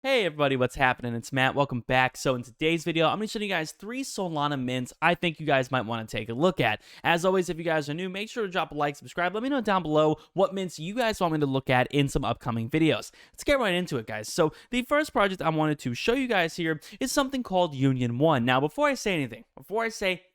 Hey everybody, what's happening? It's Matt. Welcome back. So in today's video, I'm going to show you guys 3 Solana mints I think you guys might want to take a look at. As always, if you guys are new, make sure to drop a like, subscribe. Let me know down below what mints you guys want me to look at in some upcoming videos. Let's get right into it, guys. So the first project I wanted to show you guys here is something called Union 1. Now, before I say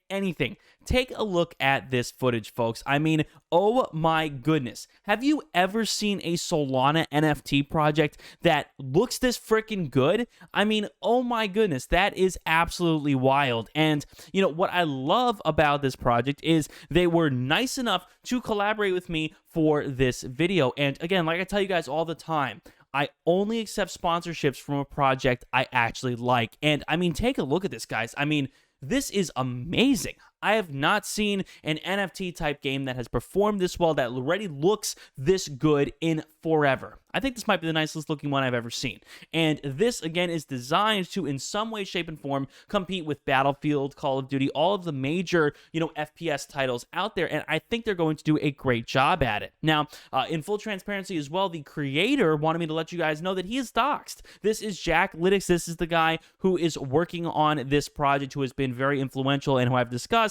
anything, take a look at this footage, folks. I mean, oh my goodness. Have you ever seen a Solana NFT project that looks this freaking good? I mean, oh my goodness, that is absolutely wild. And, you know, what I love about this project is they were nice enough to collaborate with me for this video. And again, like I tell you guys all the time, I only accept sponsorships from a project I actually like. And I mean, take a look at this, guys. I mean, this is amazing. I have not seen an NFT type game that has performed this well, that already looks this good in forever. I think this might be the nicest looking one I've ever seen. And this, again, is designed to, in some way, shape, and form, compete with Battlefield, Call of Duty, all of the major, FPS titles out there. And I think they're going to do a great job at it. Now, in full transparency as well, the creator wanted me to let you guys know that he is doxxed. This is Jack Lytics. This is the guy who is working on this project, who has been very influential and who I've discussed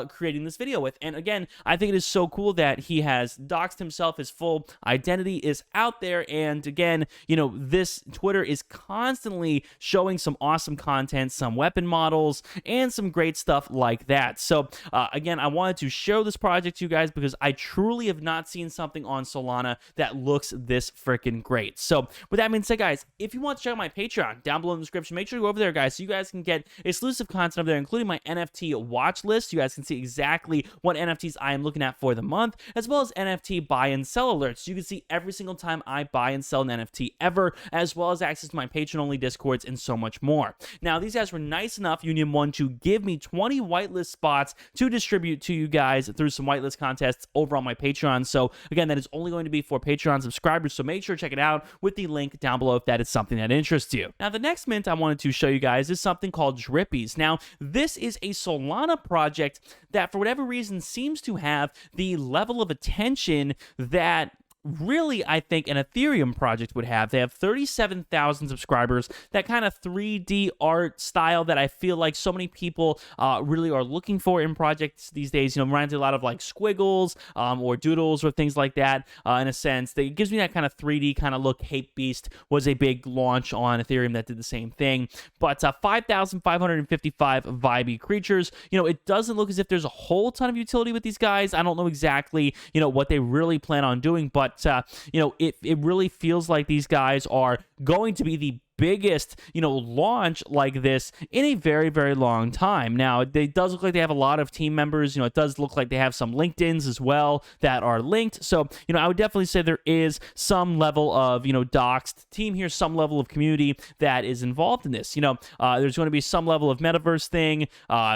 creating this video with. And again, I think it is so cool that he has doxed himself. His full identity is out there. And again, this Twitter is constantly showing some awesome content, some weapon models, and some great stuff like that. So again, I wanted to show this project to you guys because I truly have not seen something on Solana that looks this freaking great. So with that being said, guys, if you want to check out my Patreon, down below in the description, make sure to go over there, guys, so you guys can get exclusive content over there, including my NFT watch list. You guys can see exactly what NFTs I am looking at for the month, as well as NFT buy and sell alerts. You can see every single time I buy and sell an NFT ever, as well as access to my Patreon-only Discords and so much more. Now, these guys were nice enough, Union 1, to give me 20 whitelist spots to distribute to you guys through some whitelist contests over on my Patreon. So, again, that is only going to be for Patreon subscribers, so make sure to check it out with the link down below if that is something that interests you. Now, the next mint I wanted to show you guys is something called Drippies. Now, this is a Solana project that, for whatever reason, seems to have the level of attention that really, I think, an Ethereum project would have. They have 37,000 subscribers, that kind of 3D art style that I feel like so many people really are looking for in projects these days. Reminds me a lot of like squiggles or doodles or things like that in a sense. It gives me that kind of 3D kind of look. Hate Beast was a big launch on Ethereum that did the same thing. But 5,555 vibey creatures. It doesn't look as if there's a whole ton of utility with these guys. I don't know exactly, what they really plan on doing, but it really feels like these guys are going to be the biggest, launch like this in a very, very long time. Now, it does look like they have a lot of team members. It does look like they have some LinkedIns as well that are linked. So, I would definitely say there is some level of, doxed team here, some level of community that is involved in this. There's going to be some level of metaverse thing,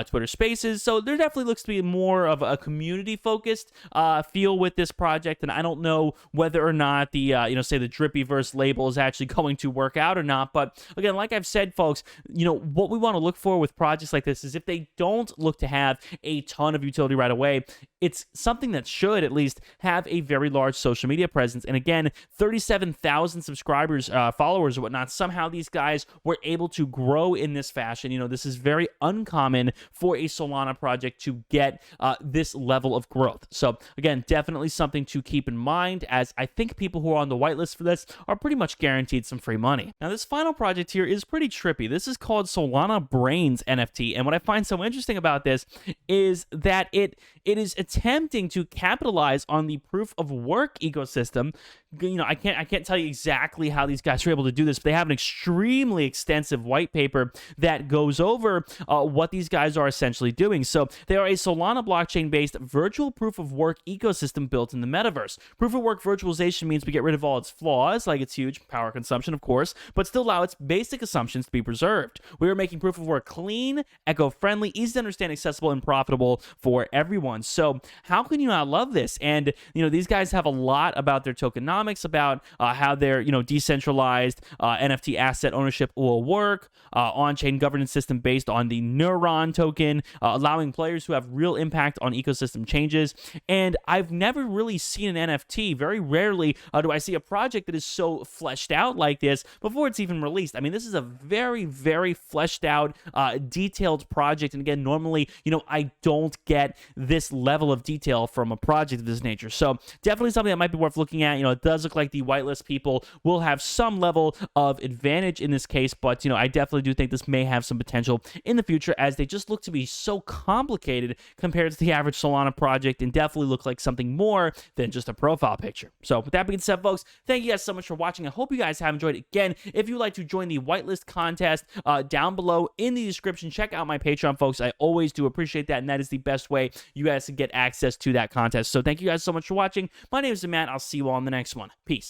Twitter Spaces. So there definitely looks to be more of a community-focused feel with this project. And I don't know whether or not the, say the Drippyverse label is actually going to work out or not. But again, like I've said, folks, what we want to look for with projects like this is if they don't look to have a ton of utility right away, it's something that should at least have a very large social media presence. And again, 37,000 subscribers, followers or whatnot. Somehow these guys were able to grow in this fashion. This is very uncommon for a Solana project to get this level of growth. So again, definitely something to keep in mind, as I think people who are on the whitelist for this are pretty much guaranteed some free money. Now, this final project here is pretty trippy. This is called Solana Brains NFT, and what I find so interesting about this is that it is attempting to capitalize on the proof of work ecosystem. I can't tell you exactly how these guys are able to do this, but they have an extremely extensive white paper that goes over what these guys are essentially doing. So they are a Solana blockchain-based virtual proof of work ecosystem built in the metaverse. Proof of work virtualization means we get rid of all its flaws, like its huge power consumption, of course, but still allow its basic assumptions to be preserved. We are making proof of work clean, eco-friendly, easy to understand, accessible, and profitable for everyone. So how can you not love this? And these guys have a lot about their tokenomics tokenomics about how their decentralized NFT asset ownership will work, on-chain governance system based on the Neuron token, allowing players who have real impact on ecosystem changes. And I've never really seen an NFT. Very rarely do I see a project that is so fleshed out like this before it's even released. I mean, this is a very, very fleshed out, detailed project. And again, normally, I don't get this level of detail from a project of this nature. So definitely something that might be worth looking at. It does look like the whitelist people will have some level of advantage in this case, but I definitely do think this may have some potential in the future, as they just look to be so complicated compared to the average Solana project, and definitely look like something more than just a profile picture. So with that being said, folks, thank you guys so much for watching. I hope you guys have enjoyed it. Again, if you'd like to join the whitelist contest, down below in the description, check out my Patreon, folks. I always do appreciate that, and that is the best way you guys can get access to that contest. So thank you guys so much for watching. My name is Matt. I'll see you all in the next one. Peace.